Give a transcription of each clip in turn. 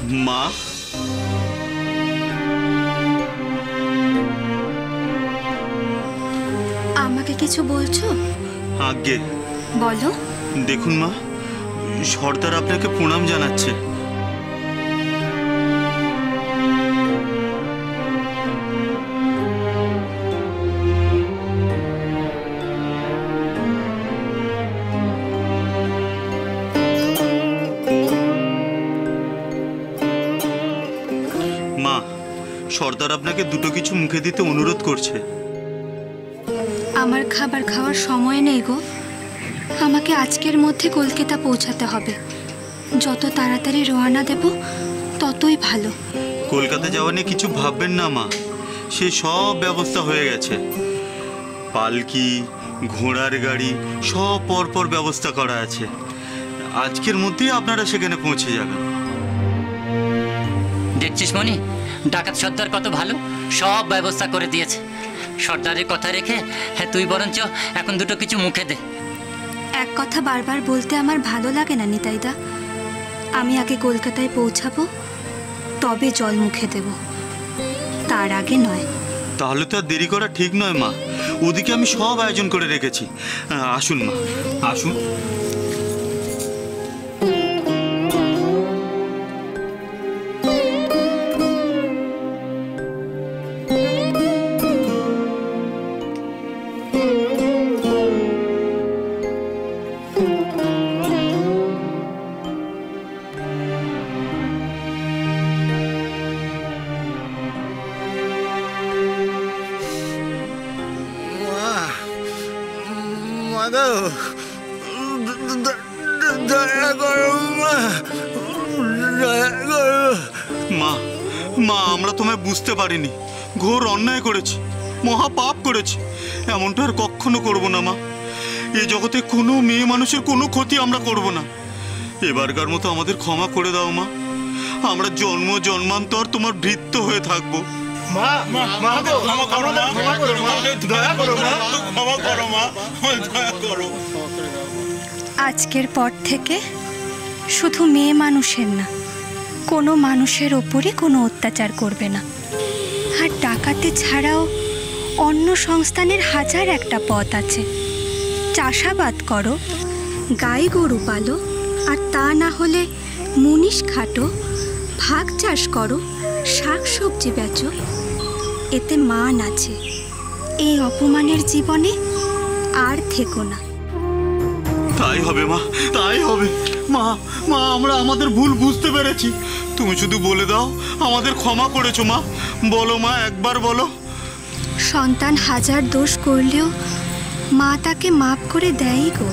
মা, আমাকে কিছু বলছো? আগে বলো। দেখুন মা, সর্দার আপনাকে প্রণাম জানাচ্ছে। মা, সর্দার আপনাকে দুটো কিছু মুখে দিতে অনুরোধ করছে। আমার খাবার খাওয়ার সময় নেই গো। আমাকে আজকের মধ্যে কলকাতা পৌঁছাতে হবে। যত তাড়াতাড়ি রওনা দেব ততই ভালো। কলকাতা যাওয়া নিয়ে কিছু ভাববেন না মা, সে সব ব্যবস্থা হয়ে গেছে। পালকি, ঘোড়ার গাড়ি সব পরপর ব্যবস্থা করা আছে। আজকের মধ্যেই আপনারা সেখানে পৌঁছে যাবেন। দেখছিস মনি, ডাকাত সর্দার কত ভালো, সব ব্যবস্থা করে দিয়েছে। সর্দারের কথা রেখে হ্যাঁ তুই বরঞ্চ এখন দুটো কিছু মুখে দে। এক কথা বারবার বলতে আমার ভালো লাগে না নিতাইদা। আমি আগে কলকাতায় পৌঁছাবো, তবে জল মুখে দেব, তার আগে নয়। তাহলে তো আর দেরি করা ঠিক নয় মা, ওদিকে আমি সব আয়োজন করে রেখেছি। আসুন মা, আসুন। মা, মা আমরা তোমায় বুঝতে পারিনি, ঘোর অন্যায় করেছি, মহা পাপ করেছি। এমনটা আর কখনো করবো না মা। এই জগতে কোনো মেয়ে মানুষের কোনো ক্ষতি আমরা করব না। এবারকার মতো আমাদের ক্ষমা করে দাও মা। আমরা জন্ম জন্মান্তর তোমার ভৃত্য হয়ে থাকবো। মা, মা, মা, ক্ষমা করো মা, ক্ষমা করো মা, দয়া করো মা, ক্ষমা করো মা, দয়া করো। আজকের পর থেকে শুধু মেয়ে মানুষের না, কোনো মানুষের ওপরে কোনো অত্যাচার করবে না। আর ডাকাতি ছাড়াও অন্য সংস্থানের হাজার একটা পথ আছে। চাষাবাদ করো, গাই গরু পালো, আর তা না হলে মুনিশ খাটো, ভাগ চাষ করো, শাক সবজি বেচো। এতে মান আছে। এই অপমানের জীবনে আর থেকো না। তাই হবে মা, তাই হবে। মা, মা আমরা আমাদের ভুল বুঝতে পেরেছি। তুমি শুধু বলে দাও আমাদের ক্ষমা করেছো মা। বলো মা, একবার বলো। সন্তান হাজার দোষ করলেও মা তাকে মাপ করে দেয়ই গো।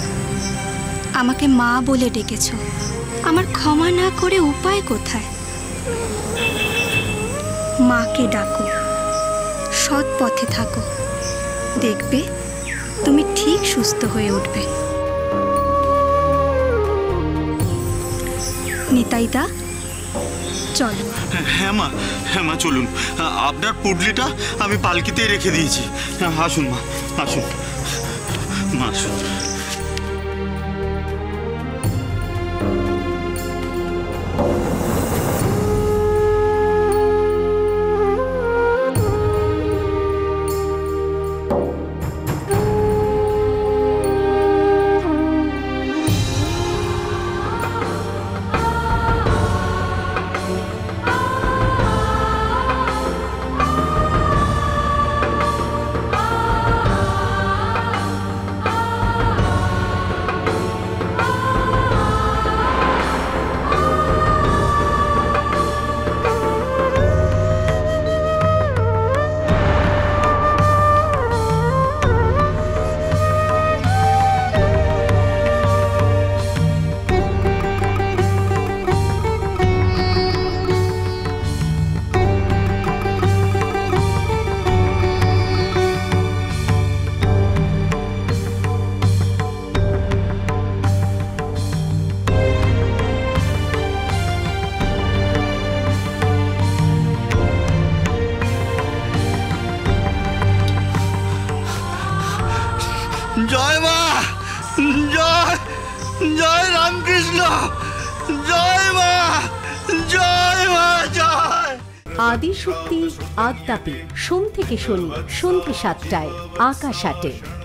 আমাকে মা বলে ডেকেছ, আমার ক্ষমা না করে উপায় কোথায়? মাকে ডাকো, সৎ পথে থাকো, দেখবে তুমি ঠিক সুস্থ হয়ে উঠবে। নিতাইদা চলো। হ্যাঁ মা, হ্যাঁ মা চলুন। আপনার পুডলিটা আমি পালকিতে রেখে দিয়েছি। আসুন মা, আসুন মা, আসুন। জয় মা, জয়, জয় রামকৃষ্ণ, জয় মা, জয় আদিশক্তি আদ্যাপি সোম থেকে শনি সন্ধ্যে ৭টায় আকাশ আটে।